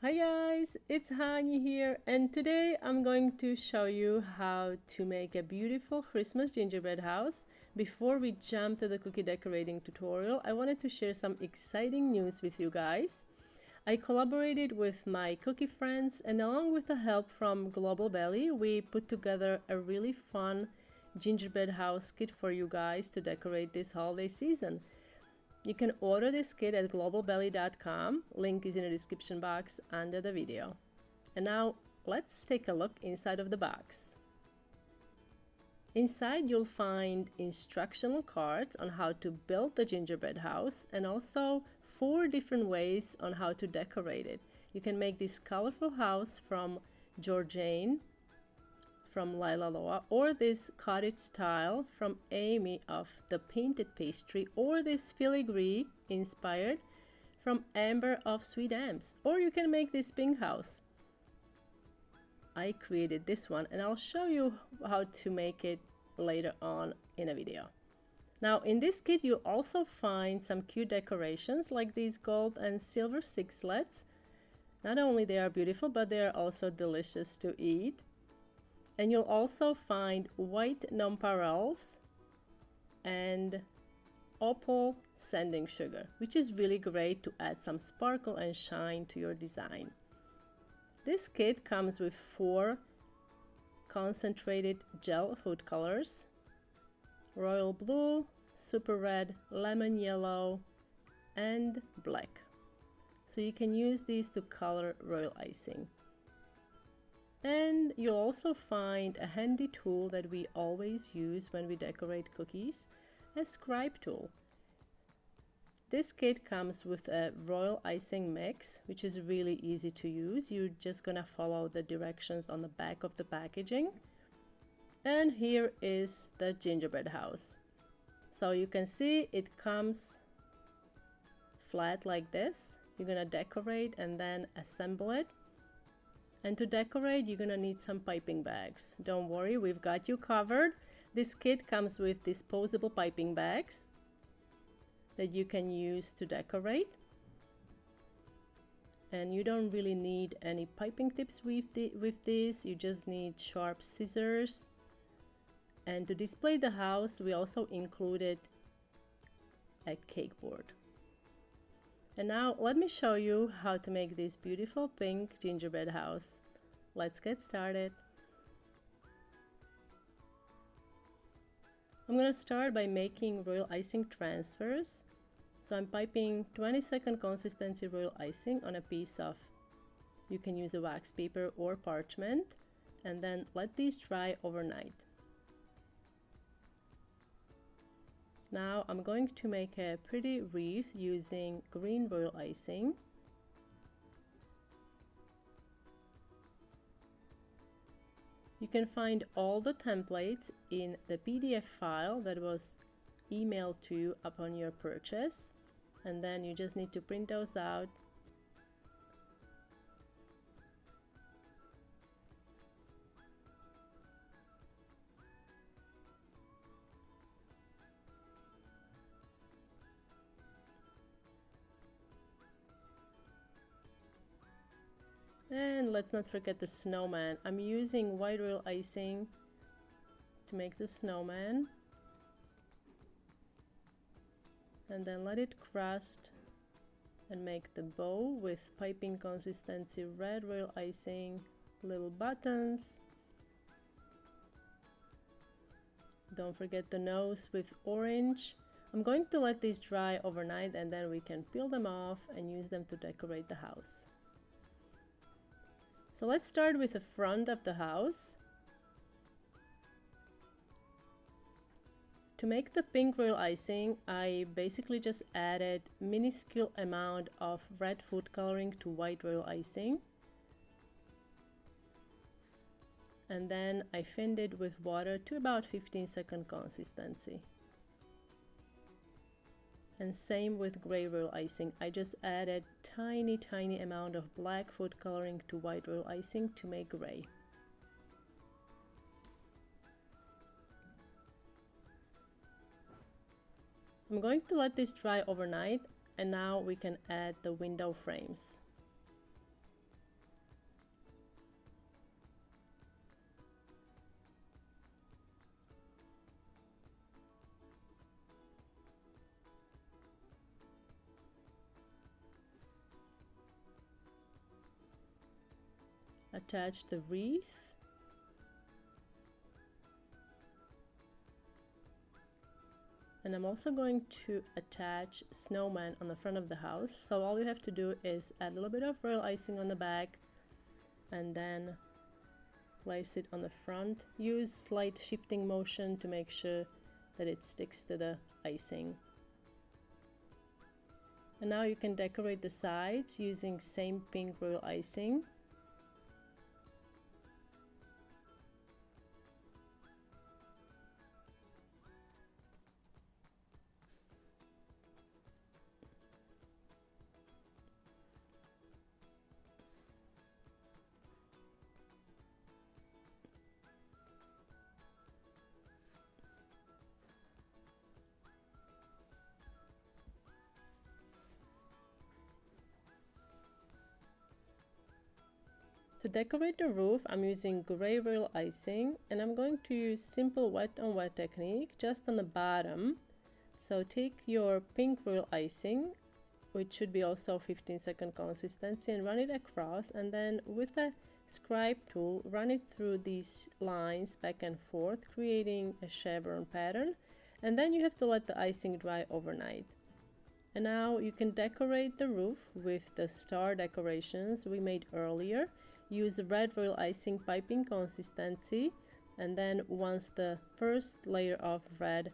Hi guys, it's Hani here, and today I'm going to show you how to make a beautiful Christmas gingerbread house. Before we jump to the cookie decorating tutorial, I wanted to share some exciting news with you guys. I collaborated with my cookie friends, and along with the help from Global Belly, we put together a really fun gingerbread house kit for you guys to decorate this holiday season. You can order this kit at globalbelly.com. Link is in the description box under the video. And now let's take a look inside of the box. Inside you'll find instructional cards on how to build the gingerbread house and also 4 different ways on how to decorate it. You can make this colorful house from Georgiane from Lila Loa, or this cottage style from Amy of the Painted Pastry, or this filigree inspired from Amber of Sweet Amps, or you can make this pink house. I created this one and I'll show you how to make it later on in a video. Now in this kit you'll also find some cute decorations like these gold and silver sixlets. Not only they are beautiful, but they are also delicious to eat. And you'll also find white nonpareils and opal sanding sugar, which is really great to add some sparkle and shine to your design. This kit comes with 4 concentrated gel food colors: royal blue, super red, lemon yellow, and black. So you can use these to color royal icing. And you'll also find a handy tool that we always use when we decorate cookies, a scribe tool. This kit comes with a royal icing mix, which is really easy to use. You're just gonna follow the directions on the back of the packaging. And here is the gingerbread house. So you can see it comes flat like this. You're gonna decorate and then assemble it. And to decorate, you're gonna need some piping bags. Don't worry, we've got you covered. This kit comes with disposable piping bags that you can use to decorate. And you don't really need any piping tips with this. You just need sharp scissors. And to display the house, we also included a cake board. And now let me show you how to make this beautiful pink gingerbread house. Let's get started. I'm going to start by making royal icing transfers. So I'm piping 20-second consistency royal icing on a piece of, you can use a wax paper or parchment, and then let these dry overnight. Now I'm going to make a pretty wreath using green royal icing. You can find all the templates in the PDF file that was emailed to you upon your purchase, and then you just need to print those out. And let's not forget the snowman. I'm using white royal icing to make the snowman. And then let it crust and make the bow with piping consistency red royal icing, little buttons. Don't forget the nose with orange. I'm going to let these dry overnight and then we can peel them off and use them to decorate the house. So let's start with the front of the house. To make the pink royal icing, I basically just added minuscule amount of red food coloring to white royal icing. And then I thinned it with water to about 15-second consistency. And same with gray royal icing. I just added tiny amount of black food coloring to white royal icing to make gray. I'm going to let this dry overnight, and now we can add the window frames. attach the wreath. And I'm also going to attach snowman on the front of the house. So all you have to do is add a little bit of royal icing on the back and then place it on the front. Use slight shifting motion to make sure that it sticks to the icing. And now you can decorate the sides using same pink royal icing. To decorate the roof, I'm using gray royal icing, and I'm going to use simple wet on wet technique just on the bottom. So take your pink royal icing, which should be also 15-second consistency, and run it across, and then with a scribe tool run it through these lines back and forth, creating a chevron pattern. And then you have to let the icing dry overnight. And now you can decorate the roof with the star decorations we made earlier. Use red royal icing piping consistency, and then once the first layer of red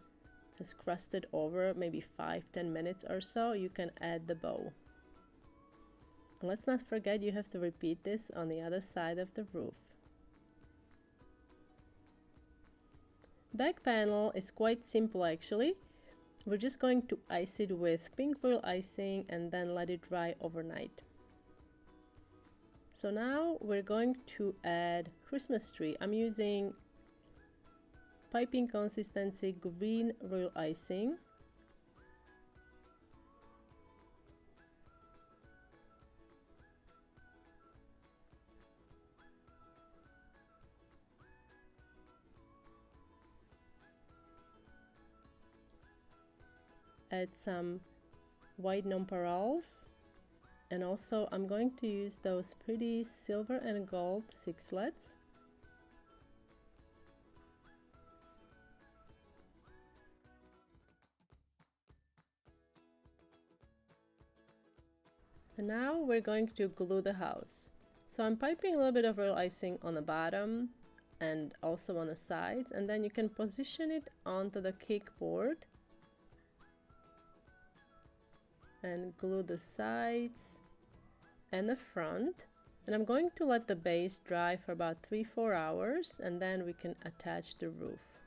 has crusted over, maybe 5-10 minutes or so, you can add the bow. And let's not forget, you have to repeat this on the other side of the roof. Back panel is quite simple actually. We're just going to ice it with pink royal icing and then let it dry overnight. So now we're going to add Christmas tree. I'm using piping consistency green royal icing. Add some white nonpareils. And also I'm going to use those pretty silver and gold sixlets. And now we're going to glue the house. So I'm piping a little bit of royal icing on the bottom and also on the sides, and then you can position it onto the cake board and glue the sides and the front. And I'm going to let the base dry for about 3-4 hours, and then we can attach the roof.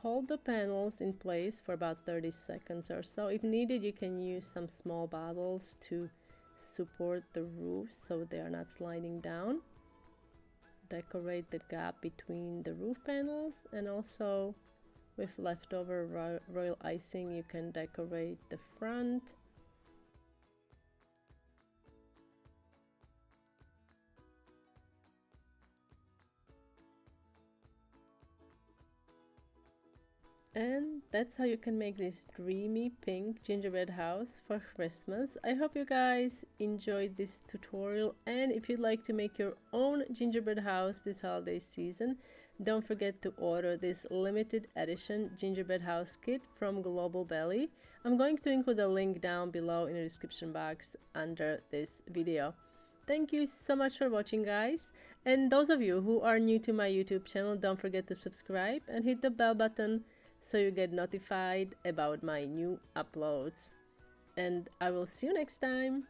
Hold the panels in place for about 30 seconds or so. If needed, you can use some small bottles to support the roof so they are not sliding down. Decorate the gap between the roof panels, and also with leftover royal icing you can decorate the front. And that's how you can make this dreamy pink gingerbread house for Christmas. I hope you guys enjoyed this tutorial, and if you'd like to make your own gingerbread house this holiday season, don't forget to order this limited edition gingerbread house kit from Global Belly. I'm going to include a link down below in the description box under this video. Thank you so much for watching, guys, and those of you who are new to my YouTube channel, don't forget to subscribe and hit the bell button so you get notified about my new uploads. And I will see you next time.